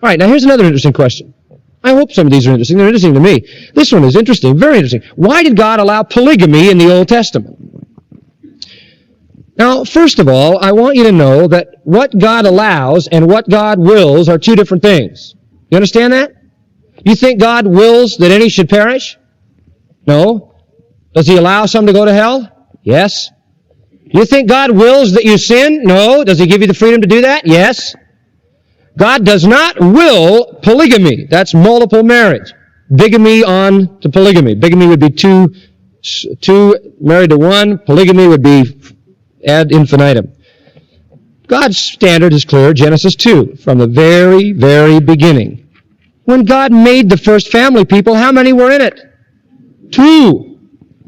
All right, now here's another interesting question. I hope some of these are interesting. They're interesting to me. This one is interesting, very interesting. Why did God allow polygamy in the Old Testament? Now, first of all, I want you to know that what God allows and what God wills are two different things. You understand that? You think God wills that any should perish? No. Does He allow some to go to hell? Yes. You think God wills that you sin? No. Does He give you the freedom to do that? Yes. God does not will polygamy. That's multiple marriage. Bigamy on to polygamy. Bigamy would be two married to one. Polygamy would be ad infinitum. God's standard is clear, Genesis 2, from the very, very beginning. When God made the first family people, how many were in it? 2.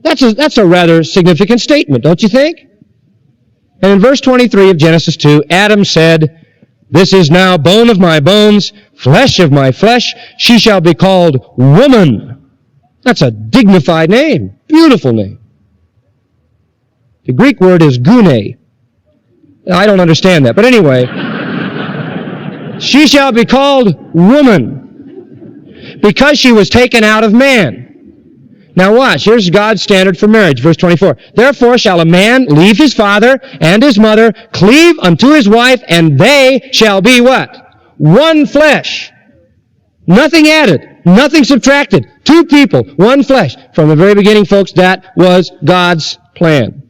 That's a rather significant statement, don't you think? And in verse 23 of Genesis 2, Adam said, "This is now bone of my bones, flesh of my flesh. She shall be called woman." That's a dignified name, beautiful name. The Greek word is gune. I don't understand that, but anyway. She shall be called woman because she was taken out of man. Now watch, here's God's standard for marriage, verse 24. "Therefore shall a man leave his father and his mother, cleave unto his wife, and they shall be" what? One flesh. Nothing added, nothing subtracted. 2 people, one flesh. From the very beginning, folks, that was God's plan.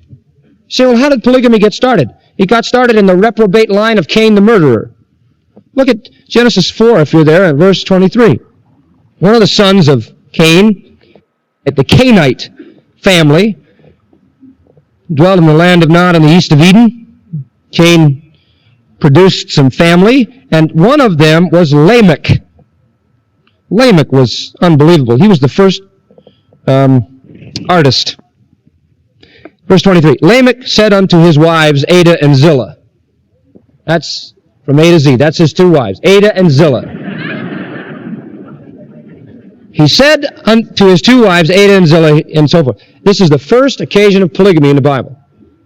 You say, well, how did polygamy get started? It got started in the reprobate line of Cain the murderer. Look at Genesis 4, if you're there, in verse 23. One of the sons of Cain, at the Canaanite family, dwelt in the land of Nod in the east of Eden. Cain produced some family, and one of them was Lamech. Lamech was unbelievable. He was the first artist. Verse 23, "Lamech said unto his wives Adah and Zillah." That's from A to Z. That's his 2 wives, Adah and Zillah. He said unto his 2 wives, Adah and Zillah, and so forth. This is the first occasion of polygamy in the Bible.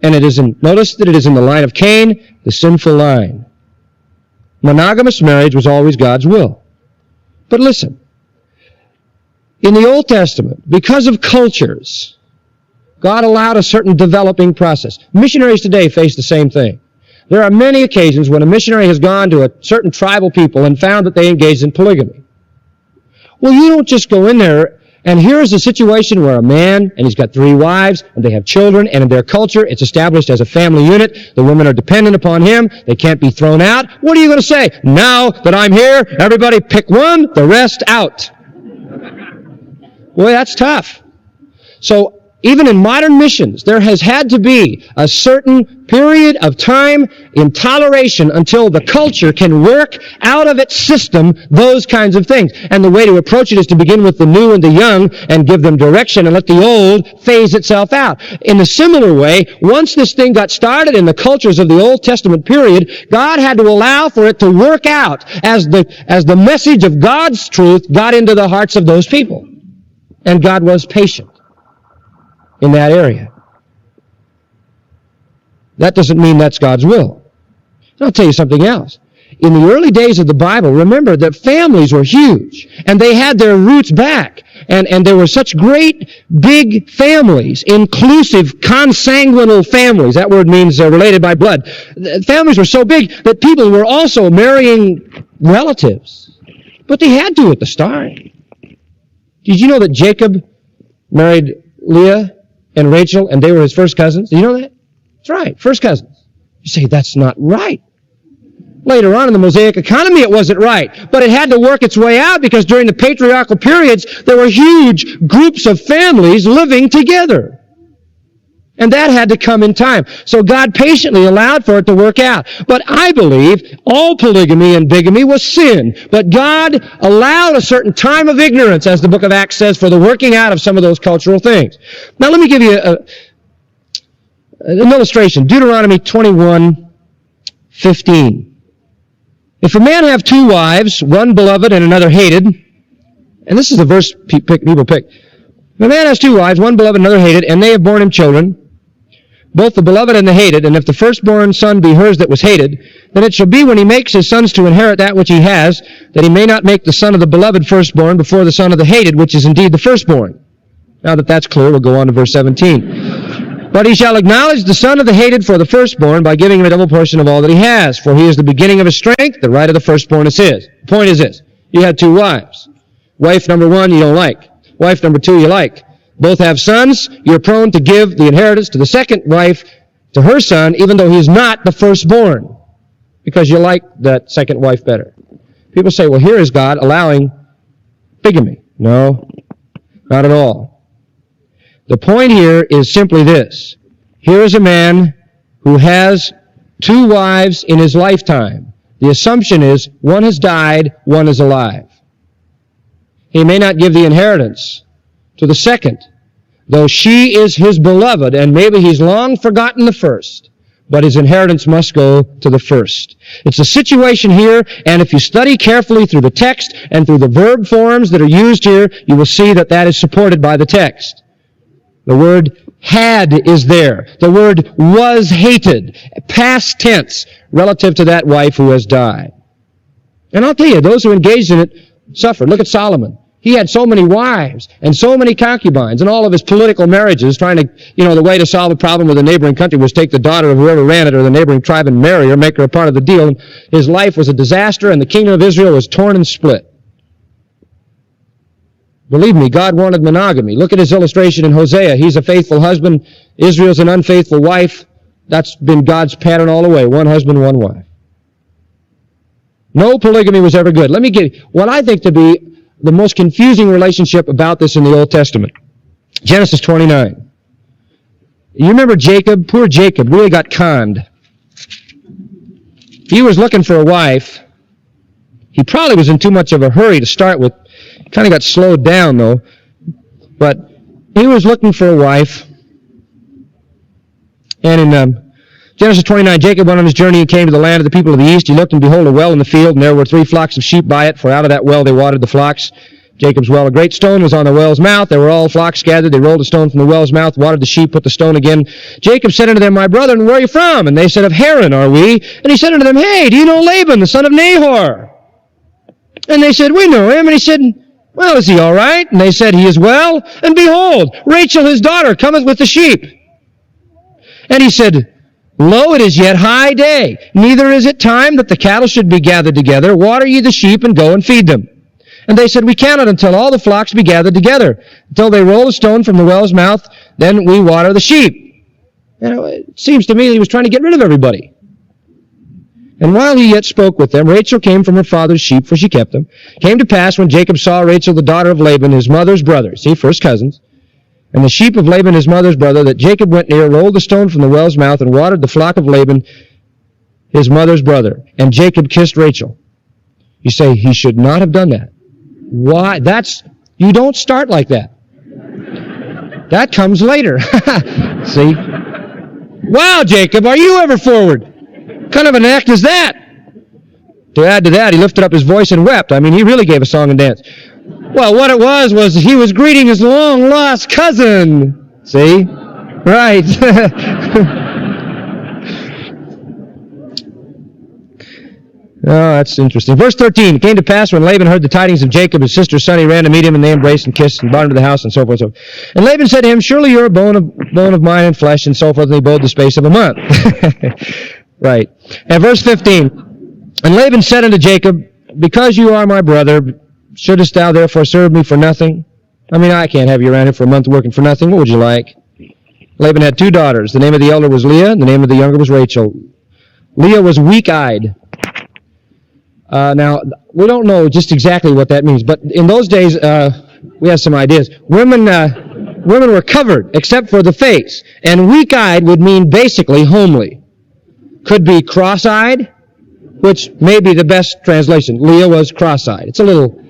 And notice that it is in the line of Cain, the sinful line. Monogamous marriage was always God's will. But listen, in the Old Testament, because of cultures, God allowed a certain developing process. Missionaries today face the same thing. There are many occasions when a missionary has gone to a certain tribal people and found that they engaged in polygamy. Well, you don't just go in there, and here's a situation where a man, and he's got 3 wives, and they have children, and in their culture, it's established as a family unit. The women are dependent upon him. They can't be thrown out. What are you going to say? Now that I'm here, everybody pick one, the rest out. Boy, that's tough. So, even in modern missions, there has had to be a certain period of time in toleration until the culture can work out of its system those kinds of things. And the way to approach it is to begin with the new and the young and give them direction and let the old phase itself out. In a similar way, once this thing got started in the cultures of the Old Testament period, God had to allow for it to work out as the message of God's truth got into the hearts of those people. And God was patient in that area. That doesn't mean that's God's will. I'll tell you something else. In the early days of the Bible, remember that families were huge, and they had their roots back, and there were such great, big families, inclusive, consanguinal families. That word means related by blood. Families were so big that people were also marrying relatives. But they had to at the start. Did you know that Jacob married Leah and Rachel, and they were his first cousins? Did you know that? That's right, first cousins. You say, that's not right. Later on in the Mosaic economy, it wasn't right. But it had to work its way out because during the patriarchal periods, there were huge groups of families living together. And that had to come in time. So God patiently allowed for it to work out. But I believe all polygamy and bigamy was sin. But God allowed a certain time of ignorance, as the book of Acts says, for the working out of some of those cultural things. Now let me give you an illustration. Deuteronomy 21:15. If a man have 2 wives, one beloved and another hated, and this is the verse people pick. If a man has 2 wives, one beloved and another hated, and they have borne him children, both the beloved and the hated, and if the firstborn son be hers that was hated, then it shall be when he makes his sons to inherit that which he has, that he may not make the son of the beloved firstborn before the son of the hated, which is indeed the firstborn. Now that that's clear, we'll go on to verse 17. But he shall acknowledge the son of the hated for the firstborn by giving him a double portion of all that he has, for he is the beginning of his strength, the right of the firstborn is his. The point is this: you had two wives. Wife number one you don't like. Wife number two you like. Both have sons. You're prone to give the inheritance to the second wife, to her son, even though he's not the firstborn, because you like that second wife better. People say, well, here is God allowing bigamy. No, not at all. The point here is simply this. Here is a man who has two wives in his lifetime. The assumption is one has died, one is alive. He may not give the inheritance to the second, though she is his beloved, and maybe he's long forgotten the first, but his inheritance must go to the first. It's a situation here, and if you study carefully through the text and through the verb forms that are used here, you will see that that is supported by the text. The word had is there. The word was hated, past tense, relative to that wife who has died. And I'll tell you, those who engaged in it suffered. Look at Solomon. He had so many wives and so many concubines, and all of his political marriages, trying to, the way to solve a problem with a neighboring country was take the daughter of whoever ran it or the neighboring tribe and marry her, make her a part of the deal. And his life was a disaster, and the kingdom of Israel was torn and split. Believe me, God wanted monogamy. Look at his illustration in Hosea. He's a faithful husband. Israel's an unfaithful wife. That's been God's pattern all the way. One husband, one wife. No polygamy was ever good. Let me give you what I think to be the most confusing relationship about this in the Old Testament. Genesis 29. You remember Jacob? Poor Jacob really got conned. He was looking for a wife. He probably was in too much of a hurry to start with. Kind of got slowed down, though. But he was looking for a wife. And in Genesis 29, Jacob went on his journey and came to the land of the people of the east. He looked, and behold, a well in the field, and there were 3 flocks of sheep by it, for out of that well they watered the flocks. Jacob's well, a great stone was on the well's mouth. There were all flocks gathered. They rolled a stone from the well's mouth, watered the sheep, put the stone again. Jacob said unto them, my brethren, where are you from? And they said, of Haran are we. And he said unto them, hey, do you know Laban, the son of Nahor? And they said, we know him. And he said, well, is he all right? And they said, he is well. And behold, Rachel his daughter cometh with the sheep. And he said, lo, it is yet high day, neither is it time that the cattle should be gathered together. Water ye the sheep, and go and feed them. And they said, we cannot until all the flocks be gathered together. Until they roll a stone from the well's mouth, then we water the sheep. It seems to me that he was trying to get rid of everybody. And while he yet spoke with them, Rachel came from her father's sheep, for she kept them. Came to pass, when Jacob saw Rachel, the daughter of Laban, his mother's brother, see, first cousins, and the sheep of Laban, his mother's brother, that Jacob went near, rolled the stone from the well's mouth, and watered the flock of Laban, his mother's brother. And Jacob kissed Rachel. You say, he should not have done that. Why? You don't start like that. That comes later. See? Wow, Jacob, are you ever forward? What kind of an act is that? To add to that, he lifted up his voice and wept. He really gave a song and dance. Well, what it was he was greeting his long-lost cousin. See? Right. Oh, that's interesting. Verse 13, it came to pass when Laban heard the tidings of Jacob, his sister's son, he ran to meet him, and they embraced and kissed and brought him to the house, and so forth and so forth. And Laban said to him, surely you're a bone of mine and flesh, and so forth, and they abode the space of a month. Right. And verse 15, and Laban said unto Jacob, because you are my brother, shouldest thou therefore serve me for nothing? I can't have you around here for a month working for nothing. What would you like? Laban had 2 daughters. The name of the elder was Leah, and the name of the younger was Rachel. Leah was weak-eyed. Now, we don't know just exactly what that means, but in those days, we have some ideas. Women were covered except for the face, and weak-eyed would mean basically homely. Could be cross-eyed, which may be the best translation. Leah was cross-eyed. It's a little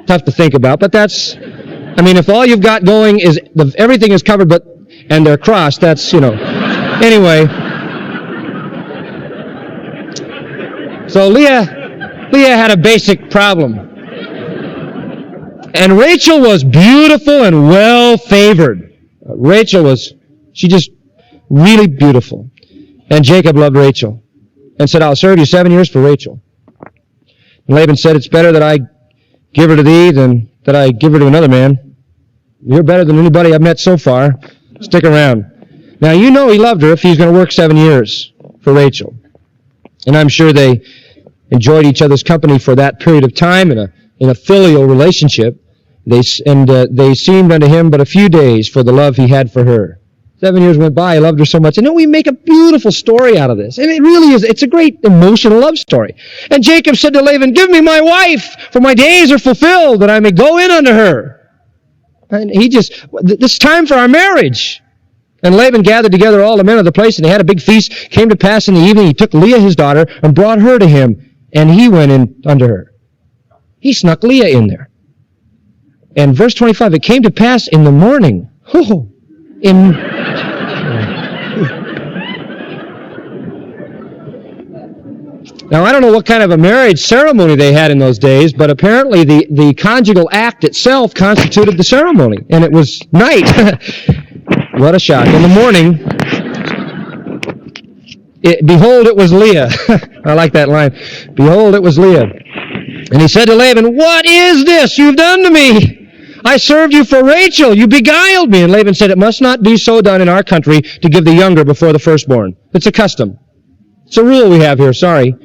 tough to think about, but that's, if all you've got going is everything is covered, and they're crossed, that's, Anyway, so Leah had a basic problem. And Rachel was beautiful and well-favored. Rachel was, really beautiful. And Jacob loved Rachel and said, I'll serve you 7 years for Rachel. And Laban said, it's better that I give her to thee than that I give her to another man. You're better than anybody I've met so far. Stick around. Now, you know he loved her if he's going to work 7 years for Rachel. And I'm sure they enjoyed each other's company for that period of time in a filial relationship. They seemed unto him but a few days for the love he had for her. 7 years went by, he loved her so much. And we make a beautiful story out of this. And it really is, it's a great emotional love story. And Jacob said to Laban, give me my wife, for my days are fulfilled, that I may go in unto her. And this time for our marriage. And Laban gathered together all the men of the place, and they had a big feast. Came to pass in the evening, he took Leah his daughter, and brought her to him, and he went in unto her. He snuck Leah in there. And verse 25, it came to pass in the morning. Now, I don't know what kind of a marriage ceremony they had in those days, but apparently the conjugal act itself constituted the ceremony, and it was night. What a shock. In the morning, behold, it was Leah. I like that line. Behold, it was Leah. And he said to Laban, what is this you've done to me? I served you for Rachel. You beguiled me. And Laban said, it must not be so done in our country to give the younger before the firstborn. It's a custom. It's a rule we have here. Sorry.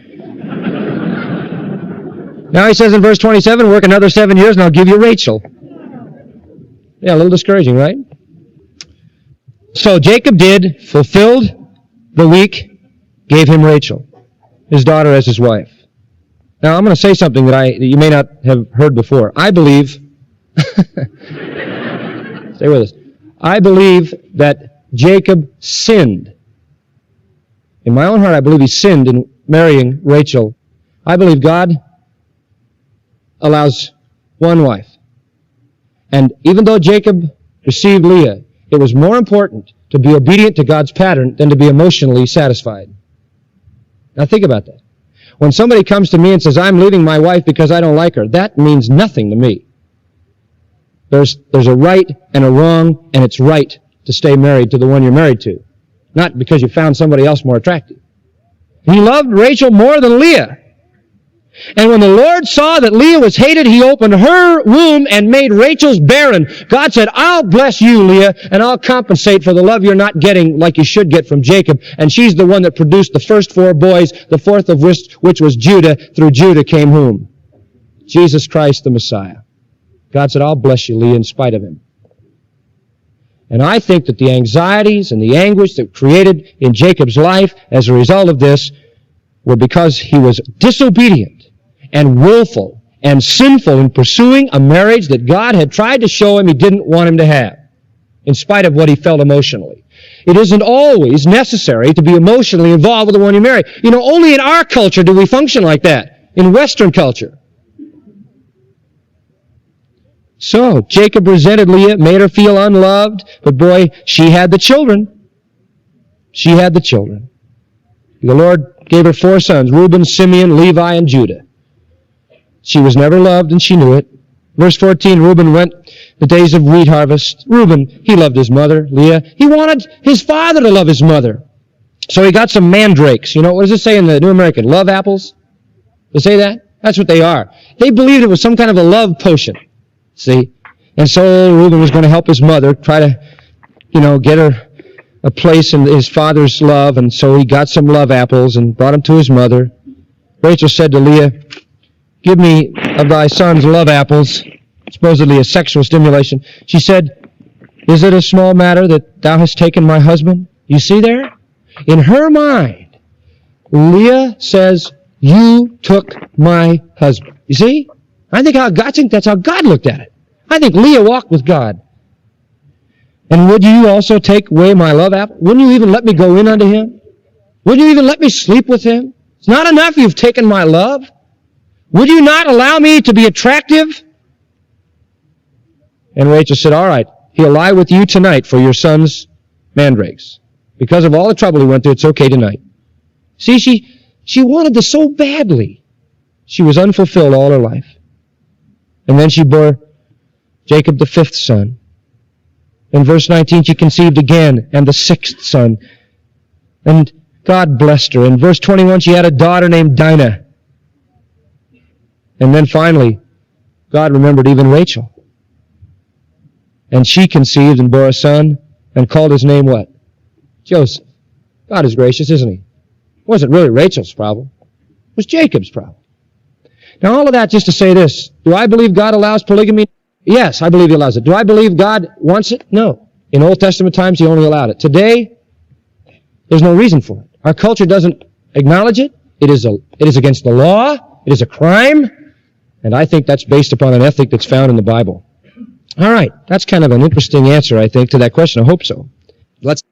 Now he says in verse 27, work another 7 years and I'll give you Rachel. Yeah, a little discouraging, right? So Jacob fulfilled the week, gave him Rachel, his daughter, as his wife. Now I'm going to say something that you may not have heard before. I believe, stay with us, I believe that Jacob sinned. In my own heart, I believe he sinned in marrying Rachel. I believe God allows one wife. And even though Jacob received Leah, it was more important to be obedient to God's pattern than to be emotionally satisfied. Now think about that. When somebody comes to me and says, I'm leaving my wife because I don't like her, that means nothing to me. There's a right and a wrong, and it's right to stay married to the one you're married to. Not because you found somebody else more attractive. He loved Rachel more than Leah. And when the Lord saw that Leah was hated, he opened her womb and made Rachel's barren. God said, I'll bless you, Leah, and I'll compensate for the love you're not getting like you should get from Jacob. And she's the one that produced the first 4 boys, the fourth of which was Judah. Through Judah came whom? Jesus Christ the Messiah. God said, I'll bless you, Leah, in spite of him. And I think that the anxieties and the anguish that created in Jacob's life as a result of this were because he was disobedient and willful and sinful in pursuing a marriage that God had tried to show him he didn't want him to have, in spite of what he felt emotionally. It isn't always necessary to be emotionally involved with the one you marry. You know, only in our culture do we function like that, in Western culture. So, Jacob resented Leah, made her feel unloved, but boy, she had the children. She had the children. The Lord gave her 4 sons, Reuben, Simeon, Levi, and Judah. She was never loved, and she knew it. Verse 14, Reuben went the days of wheat harvest. Reuben, he loved his mother, Leah. He wanted his father to love his mother. So he got some mandrakes. You know, what does it say in the New American? Love apples? Does it say that? That's what they are. They believed it was some kind of a love potion. See? And so Reuben was going to help his mother, try to, get her a place in his father's love, and so he got some love apples and brought them to his mother. Rachel said to Leah, give me of thy sons love apples, supposedly a sexual stimulation. She said, is it a small matter that thou hast taken my husband? You see there? In her mind, Leah says, you took my husband. You see? I think that's how God looked at it. I think Leah walked with God. And would you also take away my love apple? Wouldn't you even let me go in unto him? Wouldn't you even let me sleep with him? It's not enough you've taken my love. Would you not allow me to be attractive? And Rachel said, all right, he'll lie with you tonight for your son's mandrakes. Because of all the trouble he went through, it's okay tonight. See, she wanted this so badly. She was unfulfilled all her life. And then she bore Jacob the 5th son. In verse 19, she conceived again, and the sixth son. And God blessed her. In verse 21, she had a daughter named Dinah. And then finally, God remembered even Rachel. And she conceived and bore a son, and called his name what? Joseph. God is gracious, isn't he? It wasn't really Rachel's problem. It was Jacob's problem. Now all of that just to say this. Do I believe God allows polygamy? Yes, I believe he allows it. Do I believe God wants it? No. In Old Testament times, he only allowed it. Today, there's no reason for it. Our culture doesn't acknowledge it. It is against the law. It is a crime. And I think that's based upon an ethic that's found in the Bible. All right. That's kind of an interesting answer, I think, to that question. I hope so. Let's